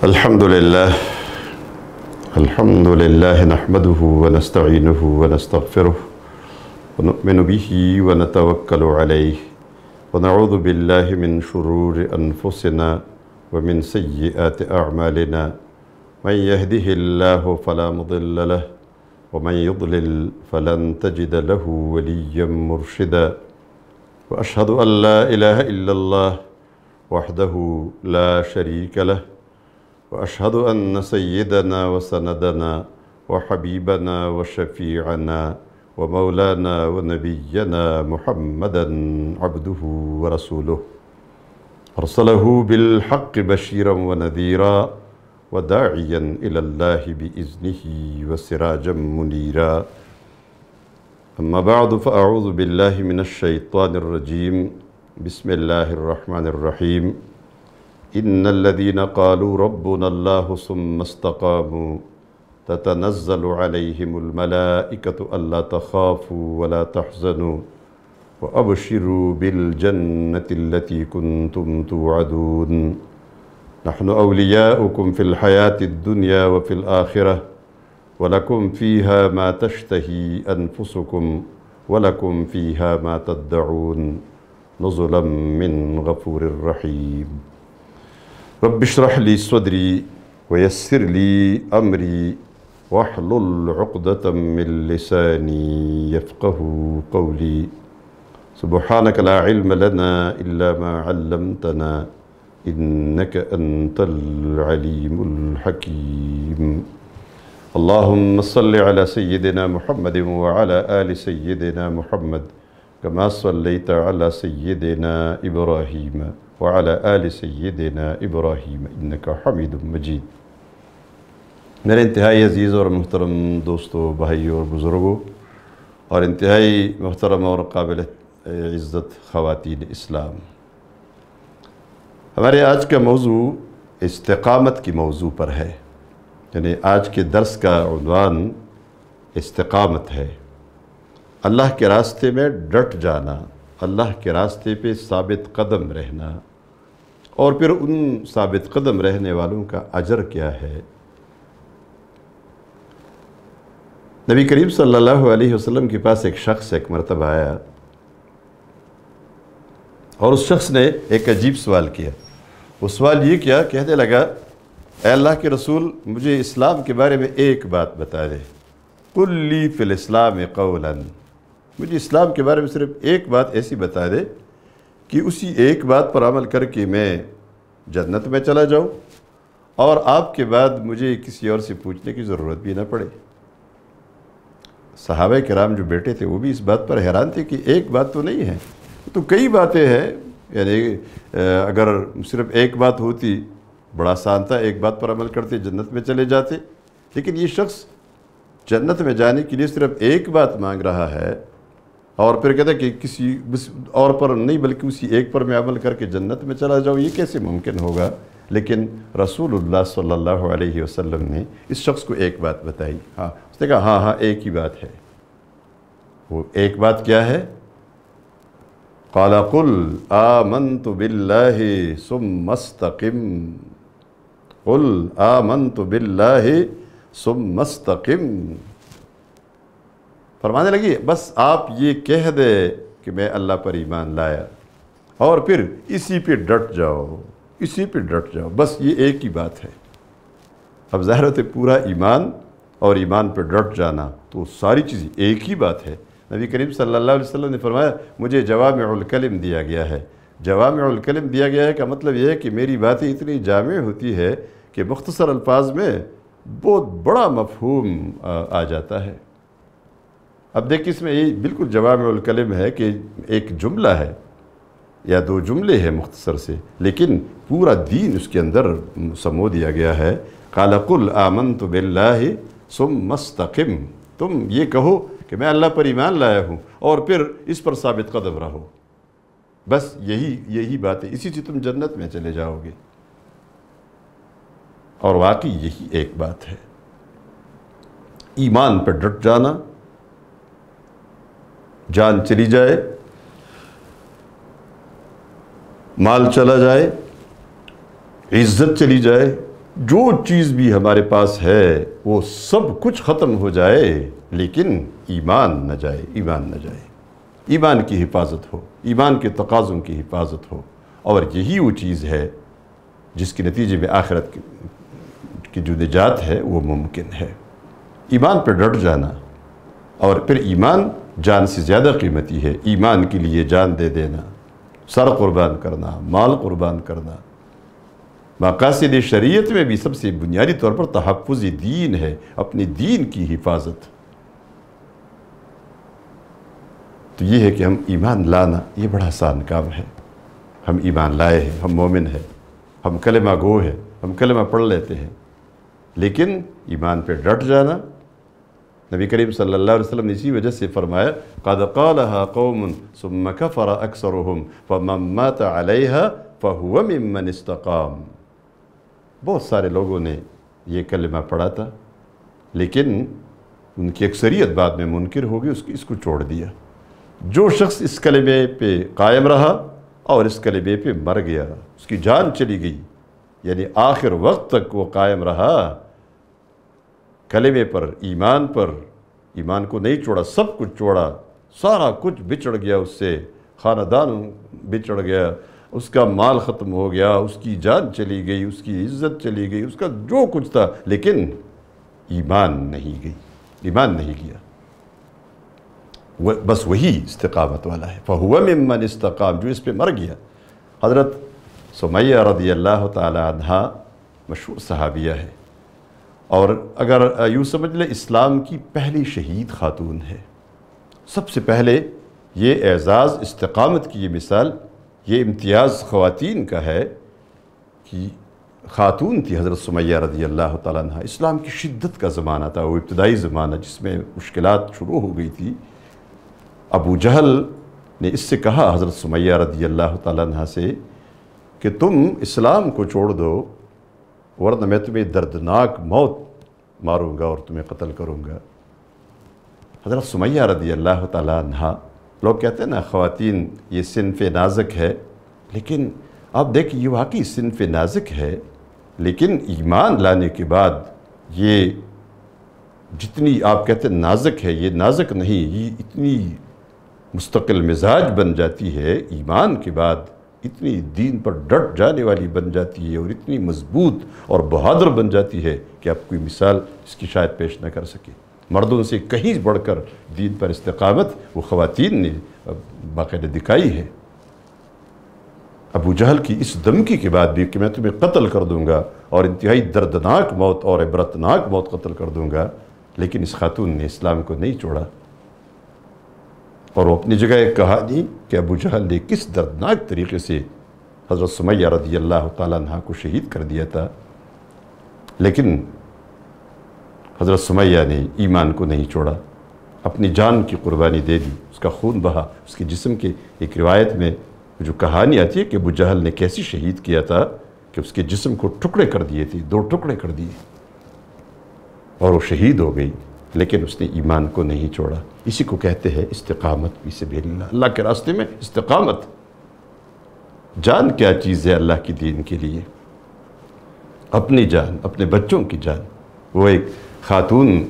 الحمد لله نحمده ونستعينه ونستغفره ونؤمن به ونتوكل عليه ونعوذ بالله من شرور أنفسنا ومن سيئات أعمالنا من يهده الله فلا مضل له ومن يضلل فلن تجد له وليا مرشدا وأشهد أن لا إله إلا الله وحده لا شريك له وأشهد أن سيدنا وسندنا وحبيبنا وشفيعنا ومولانا ونبينا محمدا عبده ورسوله أرسله بالحق بشيرا ونذيرا وداعيا إلى الله بإذنه وسراجا منيرا أما بعد فأعوذ بالله من الشيطان الرجيم بسم الله الرحمن الرحيم إن الذين قالوا ربنا الله ثم استقاموا تتنزل عليهم الملائكة ألا تخافوا ولا تحزنوا وأبشروا بالجنة التي كنتم توعدون نحن أولياؤكم في الحياة الدنيا وفي الآخرة ولكم فيها ما تشتهي أنفسكم ولكم فيها ما تدعون نزلا من غفور رحيم رب اشرح لي صدري ويسر لي أمري واحلل عقدة من لساني يفقه قولي سبحانك لا علم لنا إلا ما علمتنا إنك أنت العليم الحكيم اللهم صل على سيدنا محمد وعلى آل سيدنا محمد كما صليت على سيدنا إبراهيم وعلى آل سيدنا إبراہیم إنك حمید مجید۔ میرے انتہائی عزیز اور محترم دوستوں، بھائیوں اور بزرگوں، اور انتہائی محترم اور قابل عزت خواتین اسلام، ہمارے آج کا موضوع استقامت کی موضوع پر ہے، یعنی آج کے درس کا عنوان استقامت ہے۔ اللہ کے راستے میں ڈٹ جانا، اللہ کے راستے پہ ثابت قدم رہنا، اور پھر ان ثابت قدم رہنے والوں کا اجر کیا ہے۔ نبی کریم صلی اللہ علیہ وسلم کے پاس ایک شخص ایک مرتبہ آیا اور اس شخص نے ایک عجیب سوال کیا۔ وہ سوال یہ کیا، کہنے لگا، اے اللہ کے رسول، مجھے اسلام کے بارے میں ایک بات بتا دے، قل لی فی الاسلام قولا، مجھے اسلام کے بارے میں صرف ایک بات ایسی بتا دے کہ اسی ایک بات پر عمل کر کے میں جنت میں چلا جاؤں اور آپ کے بعد مجھے کسی اور سے پوچھنے کی ضرورت بھی نہ پڑے۔ صحابہ کرام جو بیٹے تھے وہ بھی اس بات پر حیران تھے کہ ایک بات تو نہیں ہے، تو کئی باتیں ہیں، یعنی اگر صرف ایک بات ہوتی بڑا آسان تھا، ایک بات پر عمل کرتے جنت میں چلے جاتے، لیکن یہ شخص جنت میں جانے کے لیے صرف ایک بات مانگ رہا ہے اور پھر کہتا ہے کہ کسی اور پر نہیں بلکہ اسی ایک پر میں عمل کر کے جنت میں چلا جاؤں، یہ کیسے ممکن ہوگا؟ لیکن رسول اللہ صلی اللہ علیہ وسلم نے اس شخص کو ایک بات بتائی۔ اس نے کہا ہاں ایک ہی بات ہے۔ وہ ایک بات کیا ہے؟ قال قل آمنت باللہ ثم استقم، قل آمنت باللہ ثم استقم۔ فرمانے لگی بس آپ یہ کہہ دے کہ میں اللہ پر ایمان لایا اور پھر اسی پہ ڈٹ جاؤ، اسی پہ ڈٹ جاؤ، بس یہ ایک ہی بات ہے۔ اب ظاہر ہے پورا ایمان اور ایمان پہ ڈٹ جانا تو ساری چیزیں ایک ہی بات ہے۔ نبی کریم صلی اللہ علیہ وسلم نے فرمایا مجھے جوامع الکلم دیا گیا ہے۔ جوامع الکلم دیا گیا ہے کا مطلب یہ ہے کہ میری باتیں اتنی جامع ہوتی ہے کہ مختصر الفاظ میں بہت بڑا مفہوم آ جاتا ہے۔ اب دیکھ اس میں یہ بالکل جوامع الکلم ہے کہ ایک جملہ ہے یا دو جملے ہیں مختصر سے، لیکن پورا دین اس کے اندر سمو دیا گیا ہے۔ قال قل آمنت باللہ ثم استقم، تم یہ کہو کہ میں اللہ پر ایمان لایا ہوں اور پھر اس پر ثابت قدم رہو، بس یہی بات ہے، اسی سے تم جنت میں چلے جاؤ گے۔ اور واقعی یہی ایک بات ہے، ایمان پر ڈٹ جانا، جان چلی جائے، مال چلا جائے، عزت چلی جائے، جو چیز بھی ہمارے پاس ہے وہ سب کچھ ختم ہو جائے لیکن ایمان نہ جائے، ایمان نہ جائے، ایمان کی حفاظت ہو، ایمان کے تقاضوں کی حفاظت ہو، اور یہی وہ چیز ہے جس کے نتیجے میں آخرت کی جو نجات ہے وہ ممکن ہے۔ ایمان پر ڈٹ جانا، اور پھر ایمان جان سے زیادہ قیمتی ہے، ایمان کے لیے جان دے دینا، سر قربان کرنا، مال قربان کرنا۔ مقاصد شریعت میں بھی سب سے بنیادی طور پر تحفظ دین ہے، اپنے دین کی حفاظت۔ تو یہ ہے کہ ہم ایمان لانا یہ بڑا آسان کام ہے۔ ہم ایمان لائے ہیں، ہم مومن ہیں، ہم کلمہ گو ہیں، ہم کلمہ پڑھ لیتے ہیں، لیکن ایمان پہ ڈٹ جانا، نبی کریم صلی اللہ علیہ وسلم نے اسی وجہ سے فرمایا قَدْ قَالَهَا قَوْمٌ ثُمَّ كَفَرَ أَكْثَرُهُمْ فَمَنْ مَاتَ عَلَيْهَا فَهُوَ مِمَّنِ اسْتَقَامَ۔ بہت سارے لوگوں نے یہ کلمہ پڑھا تھا، لیکن ان کی اکثریت بعد میں منکر ہو گئی، اس کو چھوڑ دیا۔ جو شخص اس کلمے پہ قائم رہا اور اس کلمے پہ مر گیا، اس کی جان چلی گئی، یعنی آخر وقت تک وہ قائم رہا کلمے پر، ایمان کو نہیں چھوڑا، سب کچھ چھوڑا، سارا کچھ بچڑ گیا اس سے، خاندان بچڑ گیا، اس کا مال ختم ہو گیا، اس کی جان چلی گئی، اس کی عزت چلی گئی، اس کا جو کچھ تھا، لیکن ایمان نہیں گیا۔ بس وہی استقامت والا ہے، فَهُوَ مِمَّنِ اسْتَقَامَ، جو اس پہ مر گیا۔ حضرت سمیہ رضی اللہ تعالی عنہ مشہور صحابیہ ہے، اور اگر یوں سمجھ لیں اسلام کی پہلی شہید خاتون ہے۔ سب سے پہلے یہ اعزاز، استقامت کی یہ مثال، یہ امتیاز خواتین کا ہے کہ خاتون تھی حضرت سمیہ رضی اللہ تعالیٰ عنہ۔ اسلام کی شدت کا زمانہ تھا، وہ ابتدائی زمانہ جس میں مشکلات شروع ہو گئی تھی۔ ابو جہل نے اس سے کہا حضرت سمیہ رضی اللہ تعالیٰ عنہ سے کہ تم اسلام کو چھوڑ دو، ورنہ میں تمہیں دردناک موت ماروں گا اور تمہیں قتل کروں گا۔ حضرت سمیہ رضی اللہ تعالیٰ عنہ، لوگ کہتے ہیں نا خواتین یہ صنف نازک ہے، لیکن آپ دیکھیں یہ واقعی صنف نازک ہے، لیکن ایمان لانے کے بعد یہ جتنی آپ کہتے ہیں نازک ہے، یہ نازک نہیں، یہ اتنی مستقل مزاج بن جاتی ہے ایمان کے بعد، اتنی دین پر ڈٹ جانے والی بن جاتی ہے، اور اتنی مضبوط اور بہادر بن جاتی ہے کہ آپ کوئی مثال اس کی شاید پیش نہ کر سکے۔ مردوں سے کہیں بڑھ کر دین پر استقامت وہ خواتین نے باقاعدہ دکھائی ہے۔ ابو جہل کی اس دھمکی کے بعد بھی کہ میں تمہیں قتل کر دوں گا، اور انتہائی دردناک موت اور عبرتناک موت قتل کر دوں گا، لیکن اس خاتون نے اسلام کو نہیں چھوڑا۔ اور وہ اپنی جگہ ایک کہانی کہ ابو جہل نے کس دردناک طریقے سے حضرت سمیہ رضی اللہ تعالیٰ عنہ کو شہید کر دیا تھا، لیکن حضرت سمیہ نے ایمان کو نہیں چھوڑا، اپنی جان کی قربانی دے دی، اس کا خون بہا، اس کے جسم کے ایک روایت میں جو کہانی آتی ہے کہ ابو جہل نے کیسی شہید کیا تھا کہ اس کے جسم کو ٹکڑے کر دیے تھے، 2 ٹکڑے کر دیے، اور وہ شہید ہو گئی، لیکن اس نے ایمان کو نہیں چھوڑا۔ اسی کو کہتے ہیں استقامت فی سبیل اللہ، اللہ کے راستے میں استقامت۔ جان کیا چیز ہے اللہ کی دین کے لیے؟ اپنی جان، اپنے بچوں کی جان۔ وہ ایک خاتون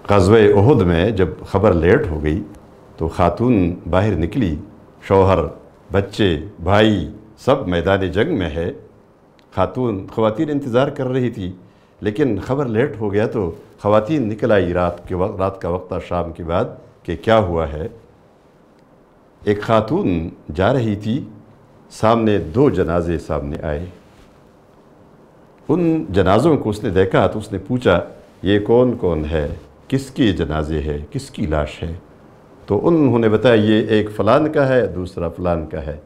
غزوہ احد میں جب خبر لیٹ ہو گئی تو خاتون باہر نکلی، شوہر، بچے، بھائی سب میدان جنگ میں ہے، خواتین انتظار کر رہی تھی، لیکن خبر لیٹ ہو گیا تو خواتین نکل آئی، رات کا وقت تھا، شام کے بعد، کہ کیا ہوا ہے۔ ایک خاتون جا رہی تھی، سامنے 2 جنازے سامنے آئے، ان جنازوں کو اس نے دیکھا تو اس نے پوچھا یہ کون کون ہے، کس کی جنازے ہے، کس کی لاش ہے؟ تو انہوں نے بتایا یہ ایک فلان کا ہے، دوسرا فلان کا ہے،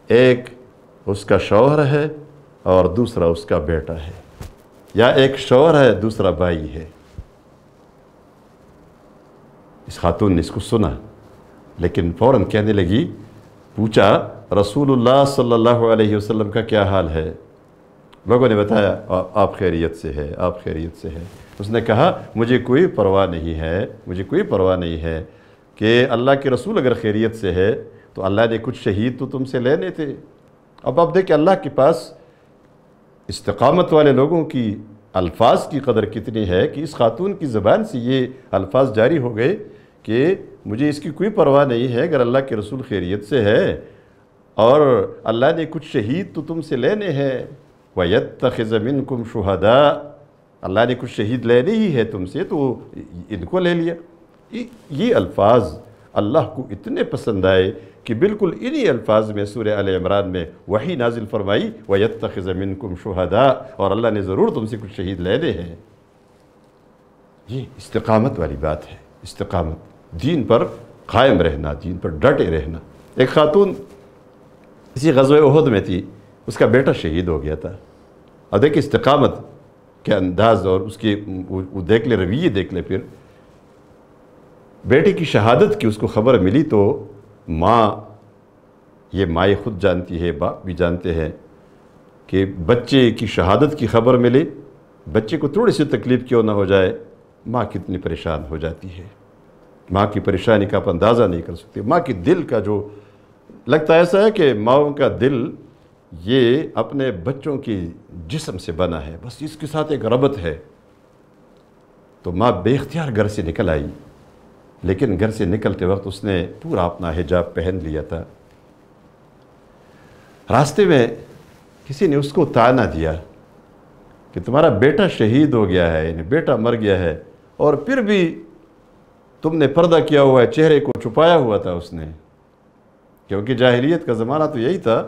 ایک اس کا شوہر ہے اور دوسرا اس کا بیٹا ہے، یا ایک شوہر ہے دوسرا بھائی ہے۔ اس خاتون نے اس کو سنا، لیکن فوراً کہنے لگی، پوچھا رسول اللہ صلی اللہ علیہ وسلم کا کیا حال ہے؟ لوگوں نے بتایا آپ خیریت سے ہے، آپ خیریت سے ہے۔ اس نے کہا مجھے کوئی پرواہ نہیں ہے، مجھے کوئی پرواہ نہیں ہے کہ اللہ کے رسول اگر خیریت سے ہے تو اللہ نے کچھ شہید تو تم سے لینے تھے۔ اب آپ دیکھیں اللہ کے پاس استقامت والے لوگوں کی الفاظ کی قدر کتنی ہے کہ اس خاتون کی زبان سے یہ الفاظ جاری ہو گئے کہ مجھے اس کی کوئی پرواہ نہیں ہے، اگر اللہ کے رسول خیریت سے ہے اور اللہ نے کچھ شہید تو تم سے لینے ہیں، وَيَتَّخِذَ مِنْكُمْ شُهَدَاءَ، اللہ نے کچھ شہید لینے ہی ہے تم سے، تو ان کو لے لیا۔ یہ الفاظ اللہ کو اتنے پسند آئے کہ بالکل انہی الفاظ میں سورہ آل عمران میں وحی نازل فرمائی، وَيَتَّخِذَ مِنْكُمْ شُهَدَاءَ، اور اللہ نے ضرور تم سے کچھ شہید لینے ہیں۔ یہ استقامت والی بات ہے، استقامت، دین پر قائم رہنا، دین پر ڈٹے رہنا۔ ایک خاتون اسی غزوہ احد میں تھی، اس کا بیٹا شہید ہو گیا تھا، اور دیکھ استقامت کے انداز اور اس کے وہ دیکھ لے رویے دیکھ لے، پھر بیٹے کی شہادت کی اس کو خبر ملی تو ماں، یہ ماں خود جانتی ہے، باپ بھی جانتے ہیں کہ بچے کی شہادت کی خبر ملے، بچے کو تھوڑی سی تکلیف کیوں نہ ہو جائے، ماں کتنی پریشان ہو جاتی ہے۔ ماں کی پریشانی کا آپ اندازہ نہیں کر سکتے۔ ماں کی دل کا جو لگتا ایسا ہے کہ ماؤں کا دل یہ اپنے بچوں کی جسم سے بنا ہے، بس اس کے ساتھ ایک ربط ہے۔ تو ماں بے اختیار گھر سے نکل آئی، لیکن گھر سے نکلتے وقت اس نے پورا اپنا حجاب پہن لیا تھا۔ راستے میں کسی نے اس کو طعنہ دیا کہ تمہارا بیٹا شہید ہو گیا ہے، یعنی بیٹا مر گیا ہے، اور پھر بھی تم نے پردہ کیا ہوا ہے، چہرے کو چھپایا ہوا تھا اس نے۔ کیونکہ جاہلیت کا زمانہ تو یہی تھا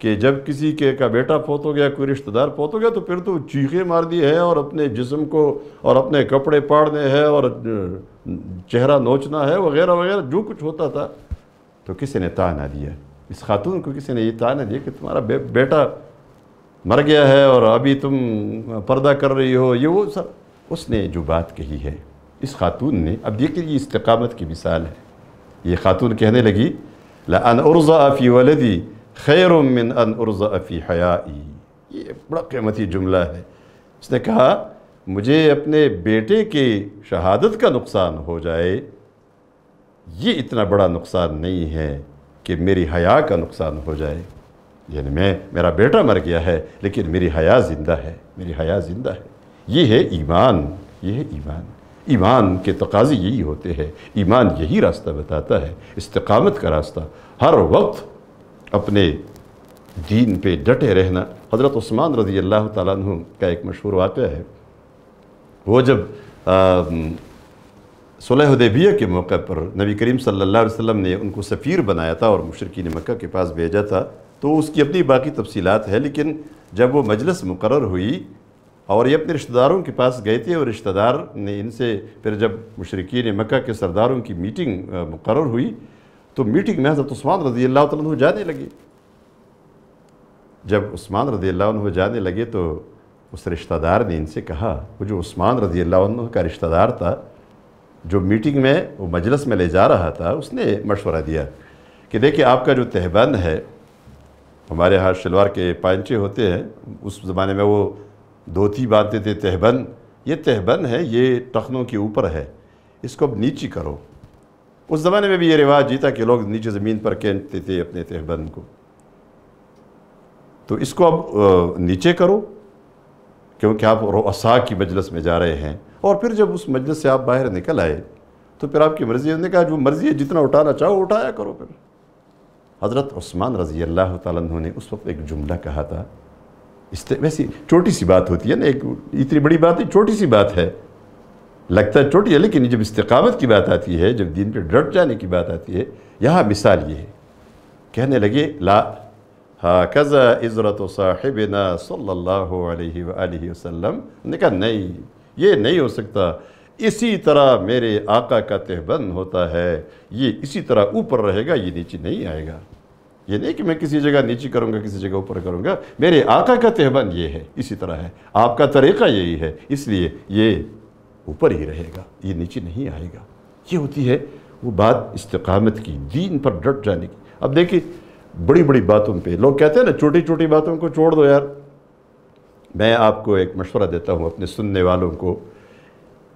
کہ جب کسی کا بیٹا فوت ہو گیا، کوئی رشتہ دار فوت ہو گیا، تو پھر تو چیخیں مار دی ہے اور اپنے جسم کو اور اپنے کپڑے پاڑنے ہیں اور چہرہ نوچنا ہے وغیرہ وغیرہ، جو کچھ ہوتا تھا۔ تو کسی نے طعنہ دیا، اس خاتون کو کسی نے یہ طعنہ دیا کہ تمہارا بیٹا مر گیا ہے اور ابھی تم پردہ کر رہی ہو، یہ وہ سب۔ اس نے جو بات کہی ہے اس خاتون نے، اب دیکھیں یہ استقامت کی مثال ہے۔ یہ خاتون کہنے لگی لَأَنْ أُرْزَأَ فِي وَلَدِي خَيْرٌ مِّنْ أَنْ أُرْزَأَ فِي حَيَائِي، یہ بڑا قیمتی جملہ ہے۔ اس نے کہا مجھے اپنے بیٹے کی شہادت کا نقصان ہو جائے، یہ اتنا بڑا نقصان نہیں ہے کہ میری حیا کا نقصان ہو جائے۔ یعنی میرا بیٹا مر گیا ہے لیکن میری حیا زندہ ہے، میری حیا زندہ ہے۔ یہ ہے ایمان، یہ ہے ایمان۔ ایمان کے تقاضے یہی ہوتے ہیں، ایمان یہی راستہ بتاتا ہے، استقامت کا راستہ، ہر وقت اپنے دین پہ ڈٹے رہنا۔ حضرت عثمان رضی اللہ تعالیٰ عنہ کا ایک مشہور واقعہ ہے، وہ جب صلح حدیبیہ کے موقع پر نبی کریم صلی اللہ علیہ وسلم نے ان کو سفیر بنایا تھا اور مشرکین مکہ کے پاس بھیجا تھا، تو اس کی اپنی باقی تفصیلات ہے، لیکن جب وہ مجلس مقرر ہوئی اور یہ اپنے رشتہ داروں کے پاس گئے تھے، اور رشتہ دار نے ان سے پھر جب مشرکین مکہ کے سرداروں کی میٹنگ مقرر ہوئی تو میٹنگ میں حضرت عثمان رضی اللہ تعالیٰ عنہ جانے لگے۔ جب عثمان رضی اللہ عنہ جانے لگے تو اس رشتہ دار نے ان سے کہا، وہ جو عثمان رضی اللہ عنہ کا رشتہ دار تھا جو میٹنگ میں وہ مجلس میں لے جا رہا تھا، اس نے مشورہ دیا کہ دیکھیں آپ کا جو تہبند ہے، ہمارے ہاں شلوار کے پائنچے ہوتے ہیں، اس زمانے میں وہ دھوتی باندھتے تھے، تہبند، یہ تہبند ہے، یہ ٹخنوں کے اوپر ہے، اس کو اب نیچی کرو۔ اس زمانے میں بھی یہ رواج یہ تھا کہ لوگ نیچے زمین پر کھینچتے تھے اپنے تہبند کو، تو اس کو اب نیچے کرو کیونکہ آپ رؤساء کی مجلس میں جا رہے ہیں۔ اور پھر جب اس مجلس سے آپ باہر نکل آئے تو پھر آپ کی مرضی ہے، نے کہا جو مرضی ہے جتنا اٹھانا چاہو اٹھایا کرو۔ پھر حضرت عثمان رضی اللہ تعالیٰ عنہ نے اس وقت ایک جملہ کہا تھا، ویسی چھوٹی سی بات ہوتی ہے نا، ایک اتنی بڑی بات ہے، چھوٹی سی بات ہے، لگتا ہے چھوٹی ہے، لیکن جب استقامت کی بات آتی ہے، جب دین پہ ڈٹ جانے کی بات آتی ہے، یہاں مثال یہ ہے۔ کہنے لگے لا ہاکذا عزرت صاحبنا صلی اللہ علیہ وآلہ وسلم، نے کہا نہیں، یہ نہیں ہو سکتا، اسی طرح میرے آقا کا تہبند ہوتا ہے، یہ اسی طرح اوپر رہے گا، یہ نیچے نہیں آئے گا۔ یہ نہیں کہ میں کسی جگہ نیچے کروں گا کسی جگہ اوپر کروں گا، میرے آقا کا تہبند یہ ہے، اسی طرح ہے، آپ کا طریقہ یہی ہے، اس لیے یہ اوپر ہی رہے گا، یہ نیچے نہیں آئے گا۔ یہ ہوتی ہے وہ بات استقامت کی، دین پر ڈٹ جانے کی۔ اب دیکھیں بڑی بڑی باتوں پہ لوگ کہتے ہیں نا چھوٹی چھوٹی باتوں کو چھوڑ دو یار۔ میں آپ کو ایک مشورہ دیتا ہوں اپنے سننے والوں کو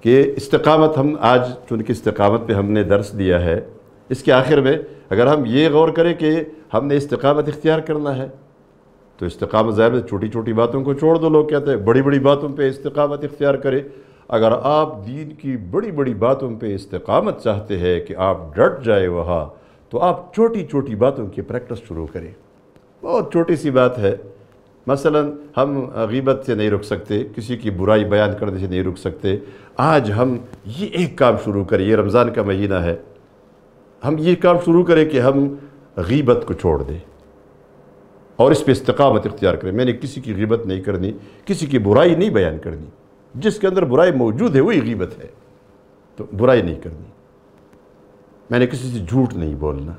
کہ استقامت، ہم آج چونکہ استقامت پہ ہم نے درس دیا ہے، اس کے آخر میں اگر ہم یہ غور کریں کہ ہم نے استقامت اختیار کرنا ہے تو استقامت ظاہر ہے چھوٹی چھوٹی باتوں کو چھوڑ دو. لوگ کہتے ہیں بڑی بڑی باتوں پہ استقامت اختیار کرے. اگر آپ دین کی بڑی بڑی باتوں پہ استقامت چاہتے ہیں کہ آپ ڈٹ جائے وہاں، تو آپ چھوٹی چھوٹی باتوں کی پریکٹس شروع کریں. بہت چھوٹی سی بات ہے. مثلا ہم غیبت سے نہیں رک سکتے، کسی کی برائی بیان کرنے سے نہیں رک سکتے. آج ہم یہ ایک کام شروع کریں، یہ رمضان کا مہینہ ہے، ہم یہ کام شروع کریں کہ ہم غیبت کو چھوڑ دیں اور اس پہ استقامت اختیار کریں. میں نے کسی کی غیبت نہیں کرنی، کسی کی برائی نہیں بیان کرنی. جس کے اندر برائی موجود ہے وہی غیبت ہے، تو برائی نہیں کرنی. میں نے کسی سے جھوٹ نہیں بولنا.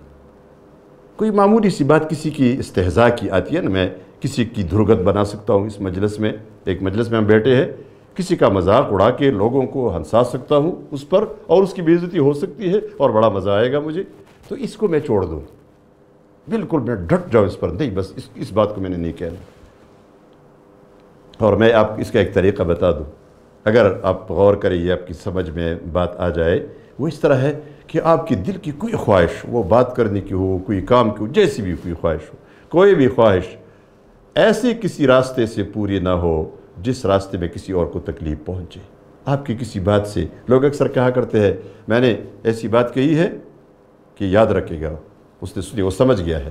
کوئی معمولی سی بات کسی کی استہزاء کی آتی ہے نا، میں کسی کی دھرگت بنا سکتا ہوں. اس مجلس میں، ایک مجلس میں ہم بیٹھے ہیں، کسی کا مذاق اڑا کے لوگوں کو ہنسا سکتا ہوں اس پر، اور اس کی بے عزتی ہو سکتی ہے اور بڑا مزہ آئے گا مجھے. تو اس کو میں چھوڑ دوں، بالکل میں ڈٹ جاؤں اس پر، نہیں بس اس بات کو میں نے نہیں کہنا. اور میں آپ اس کا ایک طریقہ بتا دوں، اگر آپ غور کریں یہ آپ کی سمجھ میں بات آ جائے. وہ اس طرح ہے کہ آپ کی دل کی کوئی خواہش، وہ بات کرنے کی ہو، کوئی کام کی ہو، جیسی بھی کوئی خواہش ہو، کوئی بھی خواہش ایسے کسی راستے سے پوری نہ ہو جس راستے میں کسی اور کو تکلیف پہنچے. آپ کی کسی بات سے، لوگ اکثر کہا کرتے ہیں میں نے ایسی بات کہی ہے کہ یاد رکھے گا، اس نے سنی، وہ سمجھ گیا ہے.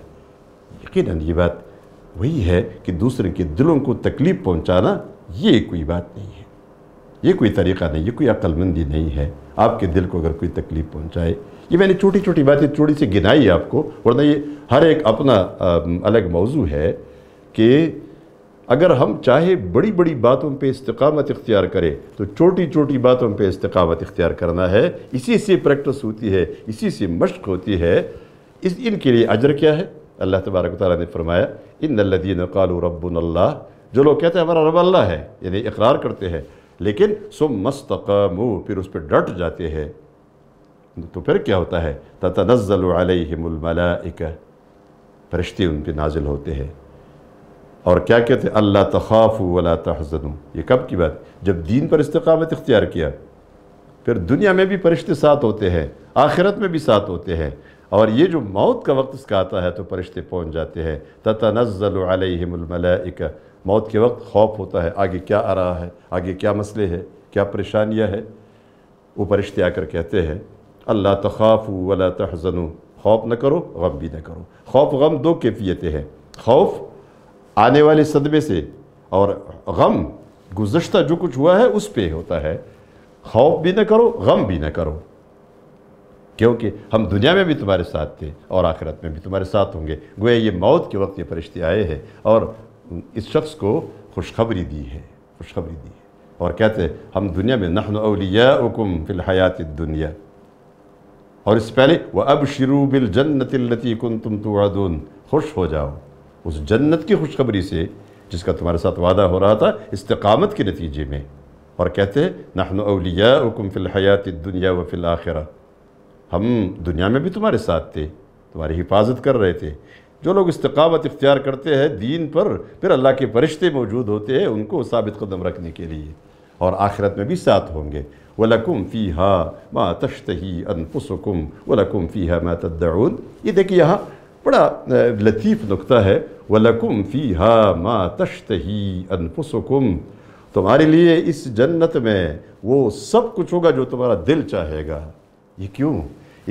یقیناً یہ بات وہی ہے کہ دوسرے کے دلوں کو تکلیف پہنچانا یہ کوئی بات نہیں ہے، یہ کوئی طریقہ نہیں، یہ کوئی عقل مندی نہیں ہے. آپ کے دل کو اگر کوئی تکلیف پہنچائے، یہ میں نے چھوٹی چھوٹی باتیں تھوڑی سی گنائی آپ کو، ورنہ یہ ہر ایک اپنا الگ موضوع ہے کہ اگر ہم چاہے بڑی بڑی باتوں پہ استقامت اختیار کرے تو چھوٹی چھوٹی باتوں پہ استقامت اختیار کرنا ہے. اسی سے پریکٹس ہوتی ہے، اسی سے مشق ہوتی ہے. ان کے لیے اجر کیا ہے؟ اللہ تبارک و تعالیٰ نے فرمایا ان الذین قالوا ربنا اللہ، جو لوگ کہتے ہیں ہمارا رب اللہ ہے، یعنی اقرار کرتے ہیں، لیکن ثم استقاموا، پھر اس پہ ڈٹ جاتے ہیں، تو پھر کیا ہوتا ہے؟ تتنزل علیہم الملائکہ، فرشتے ان پہ نازل ہوتے ہیں. اور کیا کہتے ہیں؟ اللہ تخافوا ولا تحزنوا. یہ کب کی بات؟ جب دین پر استقامت اختیار کیا. پھر دنیا میں بھی فرشتے ساتھ ہوتے ہیں، آخرت میں بھی ساتھ ہوتے ہیں. اور یہ جو موت کا وقت اس کا آتا ہے تو فرشتے پہنچ جاتے ہیں. تتنزل علیہم الملائکہ، موت کے وقت خوف ہوتا ہے، آگے کیا آ رہا ہے، آگے کیا مسئلے ہیں، کیا پریشانیاں ہیں. وہ فرشتے آ کر کہتے ہیں اللہ تخافوا ولا تحزنوا، خوف نہ کرو، غم بھی نہ کرو. خوف غم دو کیفیتیں ہیں، خوف آنے والے صدمے سے، اور غم گزشتہ جو کچھ ہوا ہے اس پہ ہوتا ہے. خوف بھی نہ کرو، غم بھی نہ کرو، کیونکہ ہم دنیا میں بھی تمہارے ساتھ تھے اور آخرت میں بھی تمہارے ساتھ ہوں گے. گویا یہ موت کے وقت یہ فرشتے آئے ہیں اور اس شخص کو خوشخبری دی ہے، خوشخبری دی ہے. اور کہتے ہیں ہم دنیا میں نحن اولیاؤکم فی الحیات الدنیا، اور اس سے پہلے وَأَبْشِرُوا بِالْجَنَّةِ الَّتِي كُنْتُمْ تُوعَدُونَ، خوش ہو جاؤ اس جنت کی خوشخبری سے جس کا تمہارے ساتھ وعدہ ہو رہا تھا استقامت کے نتیجے میں. اور کہتے ہیں نحن اولیاؤکم فی الحیات الدنیا وفی الآخرہ، ہم دنیا میں بھی تمہارے ساتھ تھے، تمہاری حفاظت کر رہے تھے. جو لوگ استقامت اختیار کرتے ہیں دین پر، پھر اللہ کے فرشتے موجود ہوتے ہیں ان کو ثابت قدم رکھنے کے لیے، اور آخرت میں بھی ساتھ ہوں گے. وَلَكُمْ فِيهَا مَا تَشْتَهِي أَنفُسُكُمْ وَلَكُمْ فِيهَا مَا تَدَّعُونَ. یہ دیکھیے یہاں بڑا لطیف نکتہ ہے، وَلَكُمْ فِيهَا مَا تَشْتَهِي أَنفُسُكُمْ، تمہارے لیے اس جنت میں وہ سب کچھ ہوگا جو تمہارا دل چاہے گا. یہ کیوں؟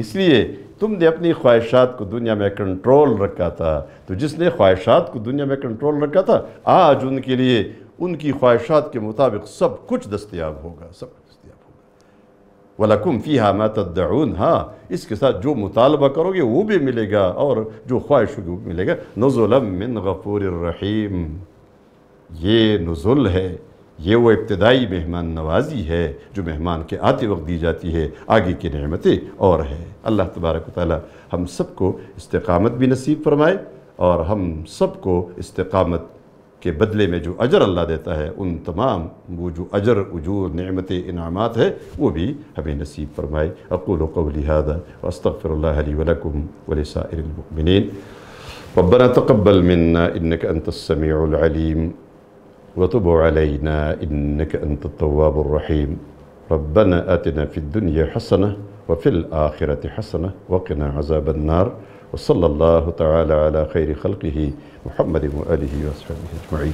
اس لیے تم نے اپنی خواہشات کو دنیا میں کنٹرول رکھا تھا. تو جس نے خواہشات کو دنیا میں کنٹرول رکھا تھا، آج ان کے لیے ان کی خواہشات کے مطابق سب کچھ دستیاب ہوگا، سب کچھ دستیاب ہوگا. وَلَكُمْ فِيهَا مَا تَدَّعُونَ، ہاں اس کے ساتھ جو مطالبہ کرو گے وہ بھی ملے گا، اور جو خواہش ہوگی وہ بھی ملے گا. نُزُلًا مِّن غَفُورٍ رَحِيمٍ، یہ نزل ہے، یہ وہ ابتدائی مہمان نوازی ہے جو مہمان کے آتے وقت دی جاتی ہے. آگے کی نعمتیں اور ہیں. اللہ تبارک و تعالی ہم سب کو استقامت بھی نصیب فرمائے، اور ہم سب کو استقامت کے بدلے میں جو اجر اللہ دیتا ہے ان تمام وہ جو اجر، اجور، نعمتیں، انعامات ہے وہ بھی ہمیں نصیب فرمائے. اقول قولی هذا واستغفر الله لي ولكم ولسائر المؤمنين. ربنا تقبل منا انك انت السميع العليم وتب علينا إنك أنت التواب الرحيم. ربنا آتنا في الدنيا حسنة وفي الآخرة حسنة وقنا عذاب النار. وصلی اللہ تعالی علی خیر خلقہ محمد وآلہ وصحبہ اجمعین.